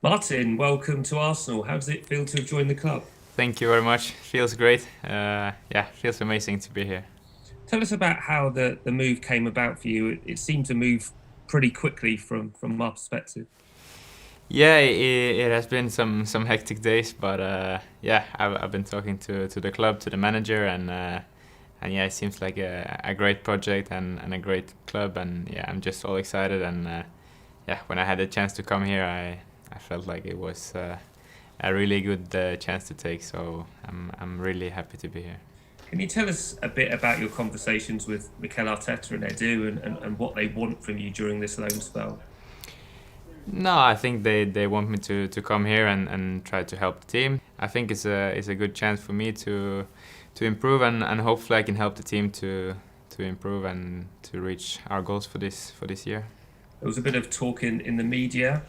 Martin, welcome to Arsenal. How does it feel to have joined the club? Thank you very much. Feels great. Yeah, feels amazing to be here. Tell us about how the move came about for you. It seemed to move pretty quickly from our perspective. Yeah, it has been some hectic days, but yeah, I've been talking to the club, to the manager, and yeah, it seems like a great project and a great club, and yeah, I'm just all excited. And yeah, when I had the chance to come here, I felt like it was a really good chance to take. So I'm really happy to be here. Can you tell us a bit about your conversations with Mikel Arteta and Edu and what they want from you during this loan spell? No, I think they want me to come here and try to help the team. I think it's a good chance for me to improve and hopefully I can help the team to improve and to reach our goals for this year. There was a bit of talk in the media,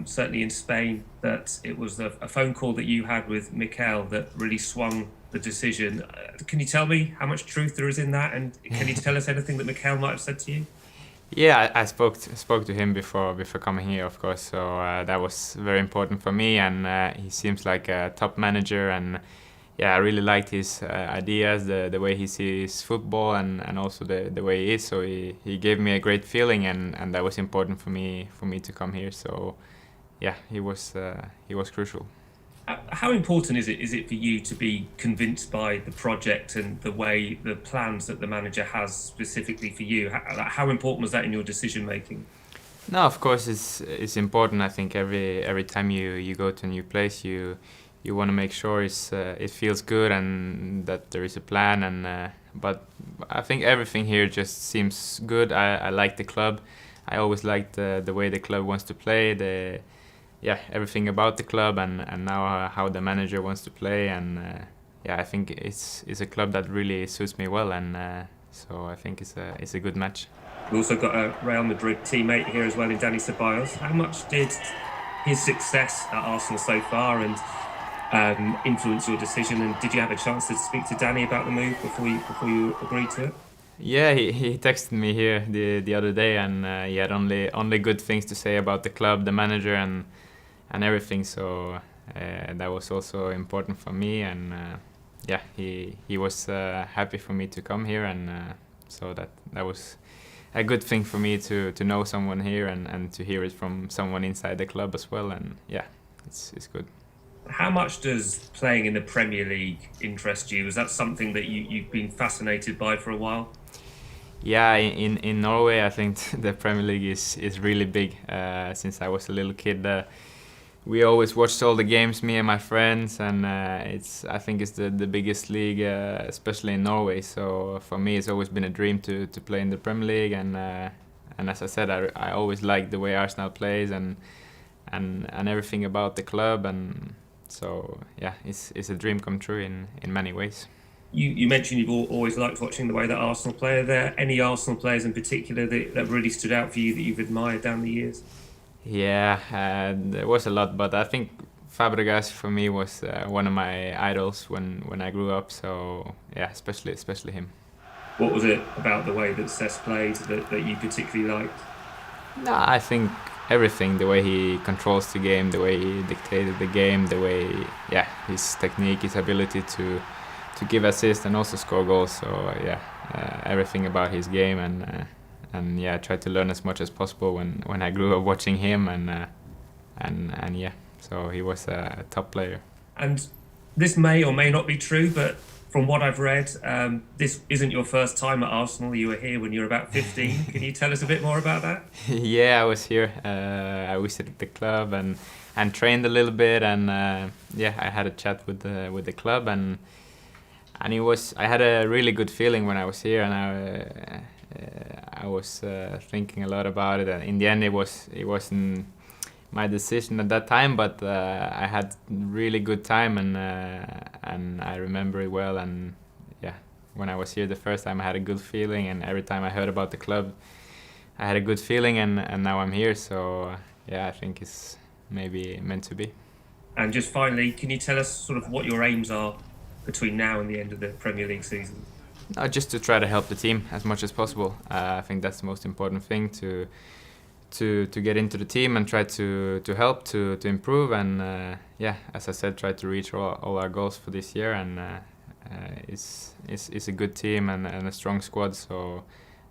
certainly in Spain, that it was a phone call that you had with Mikel that really swung the decision. Can you tell me how much truth there is in that? And can you tell us anything that Mikel might have said to you? Yeah, I spoke to him before coming here, of course. So that was very important for me, and he seems like a top manager, and yeah, I really liked his ideas, the way he sees football, and also the way he is. So he gave me a great feeling, and that was important for me to come here. So yeah, he was crucial. How important is it for you to be convinced by the project and the plans that the manager has specifically for you? How important was that in your decision making? No, of course it's important. I think every time you go to a new place, you want to make sure it feels good and that there is a plan. And but I think everything here just seems good. I like the club. I always liked the way the club wants to play. The Yeah, everything about the club and now how the manager wants to play. And yeah, I think it's a club that really suits me well. And so I think it's a good match. We also got a Real Madrid teammate here as well in Danny Ceballos. How much did his success at Arsenal so far and influence your decision? And did you have a chance to speak to Danny about the move before you agreed to it? Yeah, he texted me here the other day, and he had only good things to say about the club, the manager, and everything. So that was also important for me, and yeah, he was happy for me to come here, and so that was a good thing for me to know someone here and to hear it from someone inside the club as well. And yeah, it's good. How much does playing in the Premier League interest you? Is that something that you've been fascinated by for a while? Yeah, in Norway, I think the Premier League is really big. Since I was a little kid, we always watched all the games, me and my friends, and I think it's the biggest league, especially in Norway. So for me, it's always been a dream to play in the Premier League, and as I said, I always liked the way Arsenal plays and everything about the club. And so yeah, it's a dream come true in many ways. You mentioned you've always liked watching the way that Arsenal play. Are there any Arsenal players in particular that really stood out for you that you've admired down the years? Yeah, there was a lot, but I think Fabregas for me was one of my idols when I grew up. So yeah, especially him. What was it about the way that Cesc played that you particularly liked? No, I think everything, the way he controls the game, the way he dictated the game, the way, yeah, his technique, his ability to give assists and also score goals. So yeah, everything about his game, and yeah, I tried to learn as much as possible when I grew up watching him. And yeah, so he was a top player. And this may or may not be true, but from what I've read, this isn't your first time at Arsenal. You were here when you were about 15. Can you tell us a bit more about that? Yeah, I was here. I visited the club and trained a little bit, and yeah, I had a chat with the club, and I had a really good feeling when I was here, and I was thinking a lot about it. And in the end, it wasn't my decision at that time, but I had really good time, and I remember it well. And yeah, when I was here the first time, I had a good feeling, and every time I heard about the club, I had a good feeling, and now I'm here. So yeah, I think it's maybe meant to be. And just finally, can you tell us sort of what your aims are between now and the end of the Premier League season? Just to try to help the team as much as possible. I think that's the most important thing to get into the team and try to help to improve, and as I said, try to reach all our goals for this year. And it's a good team and a strong squad, so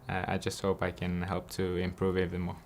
I just hope I can help to improve even more.